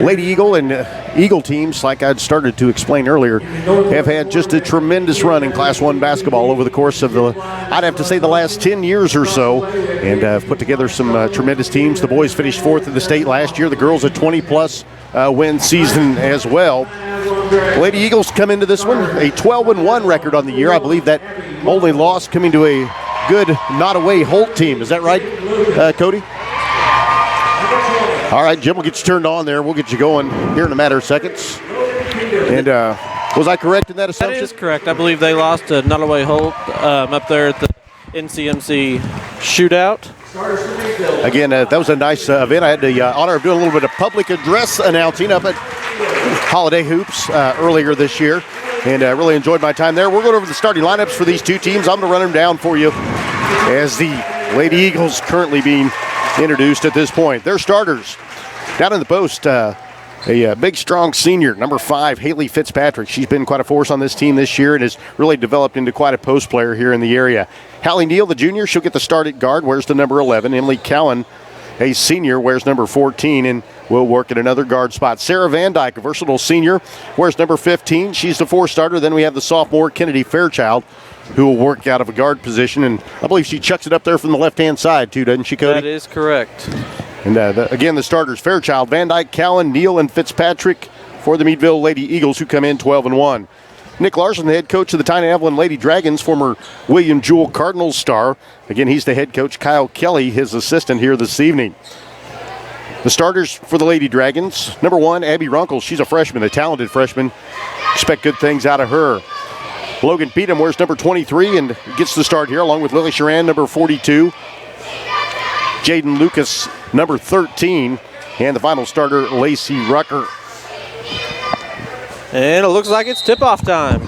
Lady Eagle and Eagle teams, like I'd started to explain earlier, have had just a tremendous run in Class 1 basketball over the course of I'd have to say the last 10 years or so, and have put together some tremendous teams. The boys finished 4th in the state last year. The girls a 20-plus win season as well. Lady Eagles come into this one, a 12-1 record on the year. I believe that only loss coming to a good, not away Holt team. Is that right, Cody? All right, Jim will get you turned on there. We'll get you going here in a matter of seconds. And was I correct in that assumption? That is correct. I believe they lost to Nullaway Holt up there at the NCMC shootout. Again, that was a nice event. I had the honor of doing a little bit of public address announcing up at Holiday Hoops earlier this year, and really enjoyed my time there. We're going over the starting lineups for these two teams. I'm going to run them down for you as the Lady Eagles currently being introduced at this point. Their starters down in the post, a big, strong senior, number 5, Haley Fitzpatrick. She's been quite a force on this team this year and has really developed into quite a post player here in the area. Hallie Neal, the junior, she'll get the start at guard, wears the number 11. Emily Cowan, a senior, wears number 14 and will work at another guard spot. Sarah Van Dyke, a versatile senior, wears number 15. She's the 4 starter. Then we have the sophomore, Kennedy Fairchild, who will work out of a guard position, and I believe she chucks it up there from the left-hand side, too, doesn't she, Cody? That is correct. And again, the starters, Fairchild, Van Dyke, Cowan, Neal, and Fitzpatrick for the Meadville Lady Eagles, who come in 12-1. Nick Larson, the head coach of the Tyne Avalon Lady Dragons, former William Jewell Cardinals star. Again, he's the head coach. Kyle Kelly, his assistant here this evening. The starters for the Lady Dragons, number 1, Abby Runkle. She's a freshman, a talented freshman. Expect good things out of her. Logan Beatham wears number 23 and gets the start here, along with Lily Sharan, number 42. Jaden Lucas, number 13. And the final starter, Lacey Rucker. And it looks like it's tip-off time.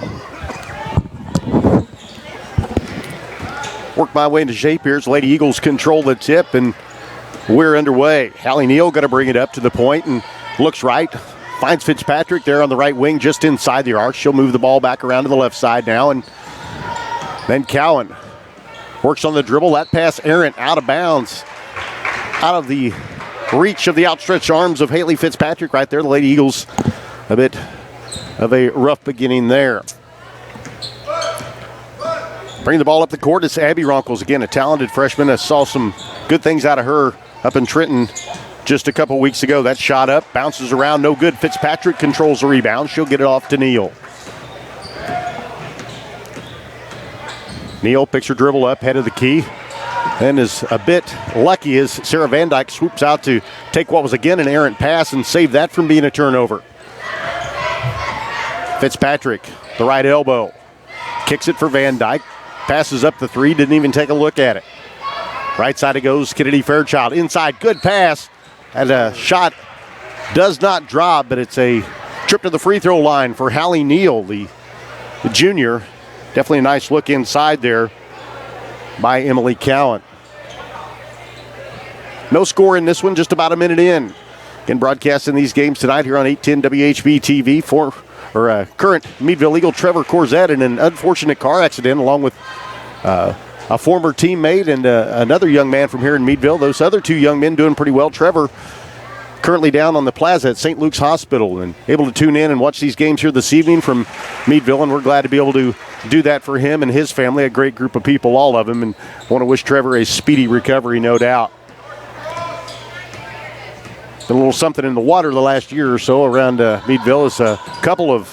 Work my way into shape here as Lady Eagles control the tip, and we're underway. Hallie Neal going to bring it up to the point and looks right. Finds Fitzpatrick there on the right wing just inside the arc. She'll move the ball back around to the left side now. And then Cowan works on the dribble. That pass errant, out of bounds. Out of the reach of the outstretched arms of Haley Fitzpatrick right there. The Lady Eagles a bit of a rough beginning there. Bring the ball up the court. It's Abby Runkles, again, a talented freshman. I saw some good things out of her up in Trenton just a couple weeks ago. That shot up, bounces around, no good. Fitzpatrick controls the rebound. She'll get it off to Neal. Neal picks her dribble up, head of the key, and is a bit lucky as Sarah Van Dyke swoops out to take what was again an errant pass and save that from being a turnover. Fitzpatrick, the right elbow, kicks it for Van Dyke, passes up the 3, didn't even take a look at it. Right side it goes, Kennedy Fairchild, inside, good pass. And a shot does not drop, but it's a trip to the free throw line for Hallie Neal, the junior. Definitely a nice look inside there by Emily Cowan. No score in this one, just about a minute in. Again, broadcasting these games tonight here on 810 WHB TV for current Meadville Eagle Trevor Corzette in an unfortunate car accident, along with a former teammate and another young man from here in Meadville. Those other 2 young men doing pretty well. Trevor currently down on the plaza at St. Luke's Hospital and able to tune in and watch these games here this evening from Meadville, and we're glad to be able to do that for him and his family, a great group of people, all of them, and want to wish Trevor a speedy recovery, no doubt. Been a little something in the water the last year or so around Meadville as a couple of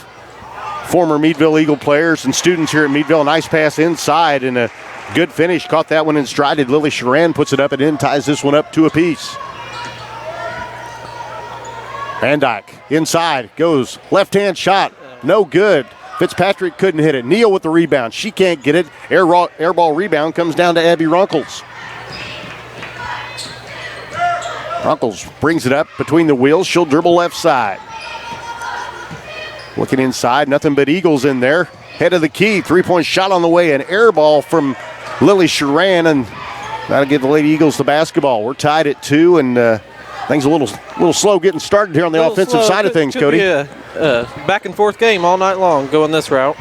former Meadville Eagle players and students here at Meadville. A nice pass inside and a good finish. Caught that one in stride. Lily Sharan puts it up and in, ties this one up 2 apiece. Van Dyke inside, goes left-hand shot, no good. Fitzpatrick couldn't hit it. Neal with the rebound. She can't get it. Air ball rebound comes down to Abby Runkles. Runkles brings it up between the wheels. She'll dribble left side. Looking inside, nothing but Eagles in there. Head of the key, 3-point shot on the way. An air ball from Lily Sharan, and that'll give the Lady Eagles the basketball. We're tied at 2, and things a little slow getting started here on the offensive side of things, Cody. Could be a back and forth game all night long going this route.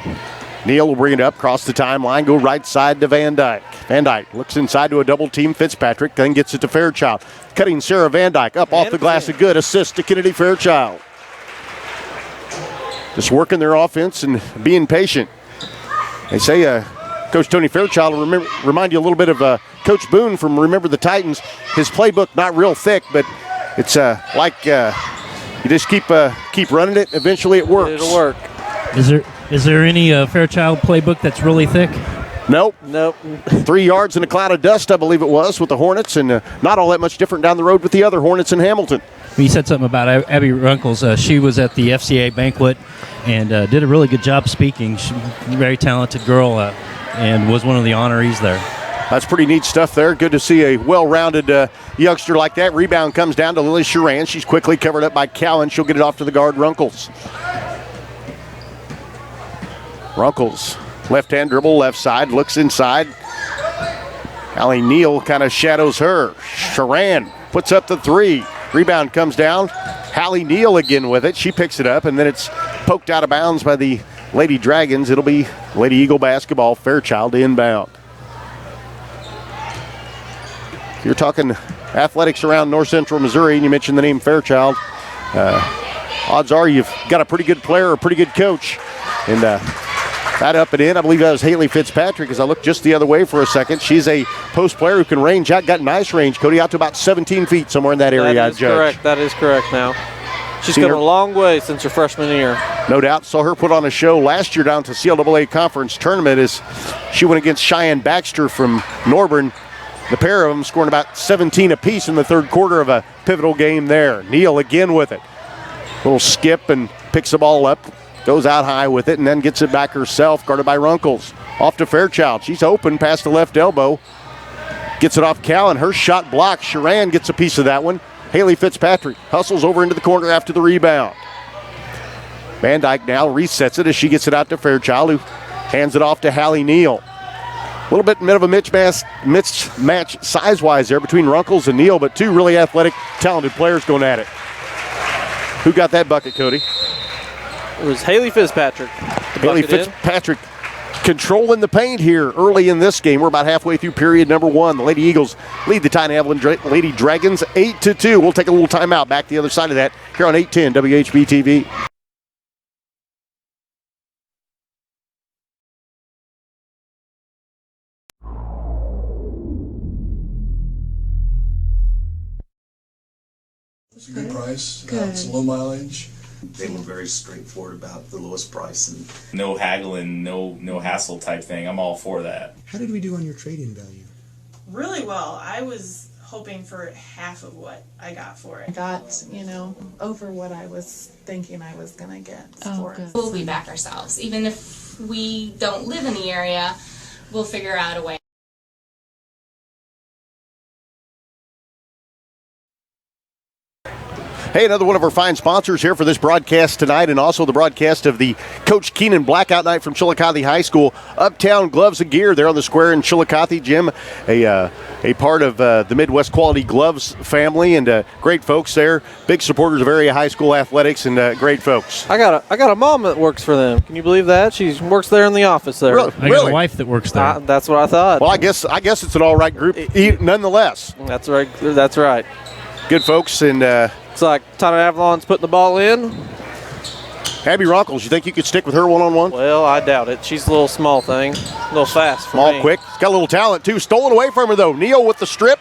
Neal will bring it up, cross the timeline, go right side to Van Dyke. Van Dyke looks inside to a double team. Fitzpatrick then gets it to Fairchild. Cutting Sarah Van Dyke up off the glass. A good assist to Kennedy Fairchild. Just working their offense and being patient. They say Coach Tony Fairchild will remind you a little bit of Coach Boone from Remember the Titans. His playbook not real thick, but it's like you just keep running it. Eventually it works. It'll work. Is there any Fairchild playbook that's really thick? Nope. 3 yards in a cloud of dust, I believe it was, with the Hornets, and not all that much different down the road with the other Hornets in Hamilton. You said something about Abby Runkles. She was at the FCA banquet and did a really good job speaking. She's a very talented girl and was one of the honorees there. That's pretty neat stuff there. Good to see a well-rounded youngster like that. Rebound comes down to Lily Sharan. She's quickly covered up by Cowan. She'll get it off to the guard, Runkles. Runkles, left-hand dribble, left side, looks inside. Allie Neal kind of shadows her. Sharan puts up the three. Rebound comes down. Hallie Neal again with it. She picks it up, and then it's poked out of bounds by the Lady Dragons. It'll be Lady Eagle basketball, Fairchild inbound. If you're talking athletics around north central Missouri and you mention the name Fairchild, odds are you've got a pretty good player or a pretty good coach. And that up and in, I believe that was Haley Fitzpatrick as I looked just the other way for a second. She's a post player who can range out, got nice range, Cody, out to about 17 feet somewhere in that area, That is correct. That is correct now. She's come a long way since her freshman year. No doubt. Saw her put on a show last year down to CLAA conference tournament as she went against Cheyenne Baxter from Norburn. The pair of them scoring about 17 apiece in the third quarter of a pivotal game there. Neal again with it. Little skip and picks the ball up. Goes out high with it and then gets it back herself, guarded by Runkles. Off to Fairchild. She's open past the left elbow. Gets it off Callan. Her shot blocked. Sharan gets a piece of that one. Haley Fitzpatrick hustles over into the corner after the rebound. Van Dyke now resets it as she gets it out to Fairchild, who hands it off to Hallie Neal. A little bit of a mismatch size-wise there between Runkles and Neal, but two really athletic, talented players going at it. Who got that bucket, Cody? It was Haley Fitzpatrick. Haley Fitzpatrick controlling the paint here early in this game. We're about halfway through period number one. The Lady Eagles lead the Tiny Evelyn Lady Dragons 8-2. We'll take a little timeout. Back the other side of that here on 810 WHB TV. It's a good price. Good. It's low mileage. They were very straightforward about the lowest price and no haggling, no hassle type thing. I'm all for that. How did we do on your trade-in value? Really well. I was hoping for half of what I got for it. I got, over what I was thinking I was going to get for it. We'll be back ourselves. Even if we don't live in the area, we'll figure out a way. Hey, another one of our fine sponsors here for this broadcast tonight, and also the broadcast of the Coach Keenan Blackout Night from Chillicothe High School. Uptown Gloves and Gear, they're on the square in Chillicothe. Jim, a part of the Midwest Quality Gloves family, and great folks there. Big supporters of area high school athletics, and great folks. I got a mom that works for them. Can you believe that? She works there in the office there. Really? I got a wife that works there. That's what I thought. Well, I guess it's an all right group, nonetheless. That's right. That's right. Good folks, and it's like Tana Avalon's putting the ball in. Abby Runkles, you think you could stick with her one-on-one? Well, I doubt it. She's a little small thing, a little fast for Small, me. quick. She's got a little talent, too. Stolen away from her, though. Neal with the strip.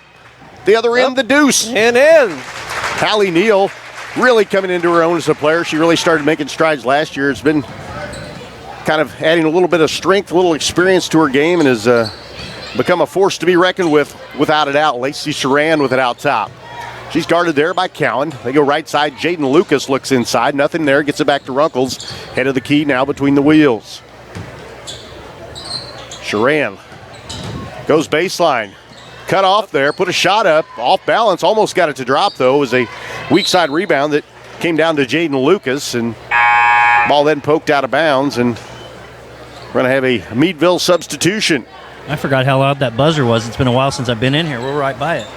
The other end, the deuce. And in. Hallie Neal really coming into her own as a player. She really started making strides last year. It's been kind of adding a little bit of strength, a little experience to her game, and has become a force to be reckoned with, without a doubt. Lacey Sharan with it out top. She's guarded there by Cowan. They go right side. Jaden Lucas looks inside. Nothing there. Gets it back to Runkles. Head of the key now between the wheels. Sharan goes baseline. Cut off there. Put a shot up. Off balance. Almost got it to drop, though. It was a weak side rebound that came down to Jaden Lucas. And ball then poked out of bounds. And we're going to have a Meadville substitution. I forgot how loud that buzzer was. It's been a while since I've been in here. We're right by it.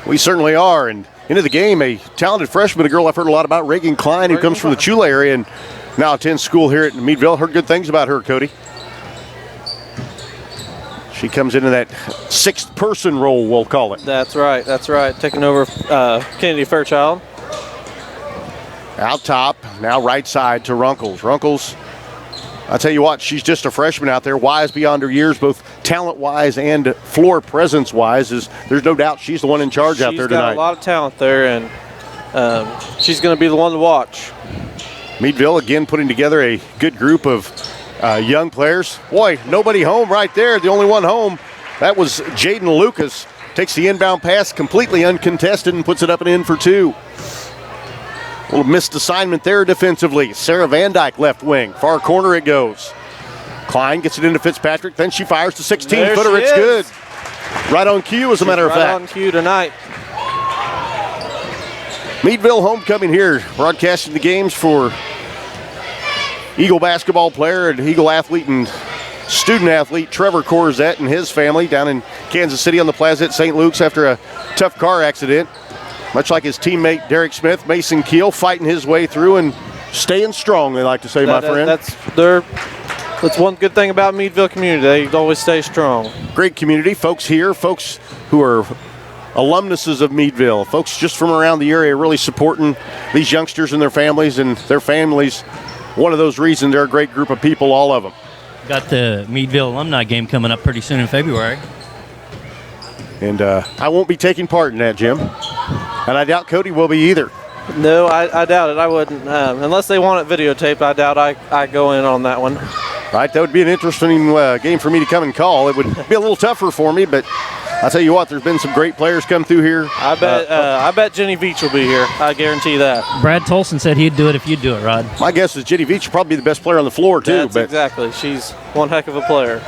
We certainly are. And into the game, a talented freshman, a girl I've heard a lot about, Reagan Klein, who comes from the Chula area and now attends school here at Meadville. Heard good things about her, Cody. She comes into that sixth person role, we'll call it. That's right. That's right. Taking over Kennedy Fairchild. Out top, now right side to Runkles. Runkles, I tell you what, she's just a freshman out there, wise beyond her years, both talent-wise and floor presence-wise. There's no doubt she's the one in charge out there tonight. She's got a lot of talent there, and she's going to be the one to watch. Meadville again putting together a good group of young players. Boy, nobody home right there. The only one home, that was Jaden Lucas. Takes the inbound pass completely uncontested and puts it up and in for two. A little missed assignment there defensively. Sarah Van Dyke left wing. Far corner it goes. Klein gets it into Fitzpatrick. Then she fires the 16-footer. It's good. Right on cue, as a matter of fact. Right on cue tonight. Meadville homecoming here. Broadcasting the games for Eagle basketball player and Eagle athlete and student athlete Trevor Corzette and his family down in Kansas City on the plaza at St. Luke's after a tough car accident. Much like his teammate Derek Smith, Mason Keel fighting his way through and staying strong, they like to say, my friend. That's one good thing about Meadville community. They always stay strong. Great community. Folks here, folks who are alumnuses of Meadville, folks just from around the area really supporting these youngsters and their families. One of those reasons they're a great group of people, all of them. Got the Meadville alumni game coming up pretty soon in February. And I won't be taking part in that, Jim. And I doubt Cody will be either. No, I doubt it. I wouldn't. Unless they want it videotaped, I doubt I go in on that one. Right, that would be an interesting game for me to come and call. It would be a little tougher for me, but I'll tell you what, there's been some great players come through here. I bet Jenny Veach will be here. I guarantee that. Brad Tolson said he'd do it if you'd do it, Rod. My guess is Jenny Veach will probably be the best player on the floor, too. Exactly. She's one heck of a player.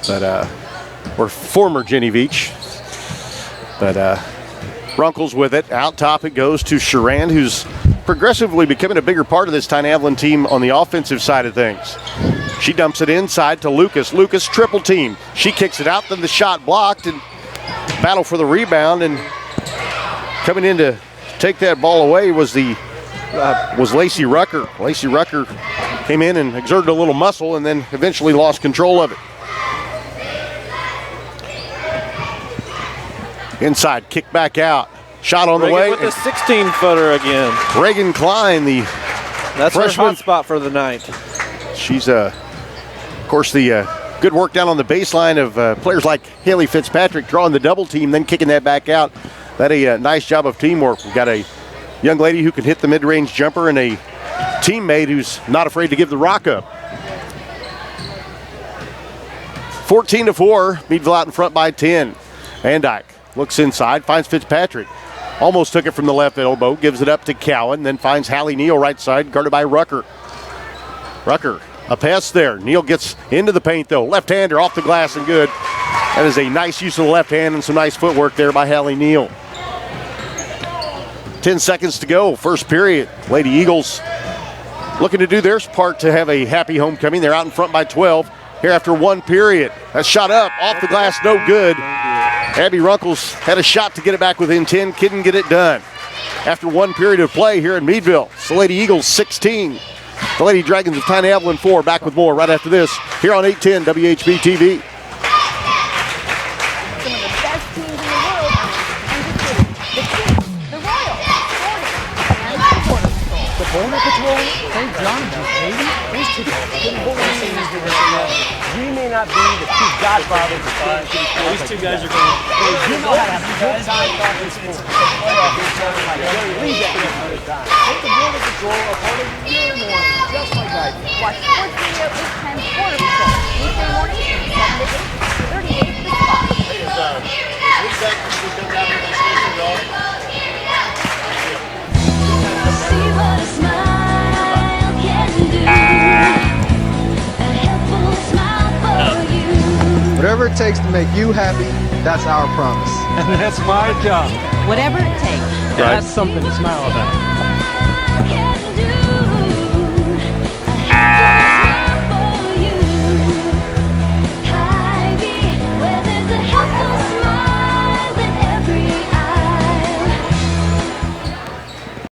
But or former Jenny Veach. But Runkles with it. Out top it goes to Sharand, who's progressively becoming a bigger part of this Tyne Avalon team on the offensive side of things. She dumps it inside to Lucas. Lucas triple team. She kicks it out, then the shot blocked, and battle for the rebound. And coming in to take that ball away was Lacey Rucker. Lacey Rucker came in and exerted a little muscle and then eventually lost control of it. Inside, kick back out. Shot on the way. With the 16-footer again. Reagan Klein, that's freshman. Her hot spot for the night. She's, of course, the good work down on the baseline of players like Haley Fitzpatrick drawing the double team, then kicking that back out. That a nice job of teamwork. We've got a young lady who can hit the mid-range jumper and a teammate who's not afraid to give the rock up. 14-4, Meadville out in front by 10. Van Dyke looks inside, finds Fitzpatrick. Almost took it from the left elbow, gives it up to Cowan, then finds Hallie Neal right side, guarded by Rucker. Rucker, a pass there. Neal gets into the paint though. Left-hander off the glass and good. That is a nice use of the left hand and some nice footwork there by Hallie Neal. 10 seconds to go, first period. Lady Eagles looking to do their part to have a happy homecoming. They're out in front by 12 here after one period. That shot up, off the glass, no good. Abby Runkles had a shot to get it back within 10, couldn't get it done. After one period of play here in Meadville, it's the Lady Eagles 16. The Lady Dragons of Tyne Avalon 4. Back with more right after this here on 810 WHB TV. Some of the best teams in the world, undisputed. The Royals, and the Border Patrol. The Border Patrol? St. John, maybe? These two we may not be the two godfathers of Kansas City sports. These two guys are going to... You know how to have a good time talking sports. Leave that another time. Make the Border Patrol a part of your morning, just like I do. Watch Sports Radio 810 Border Patrol. Weekday mornings from 7 to 8. 38 The Spot. See what a smile can do. A helpful smile for you. Whatever it takes to make you happy, that's our promise. And that's my job. Whatever it takes. That's something to smile about.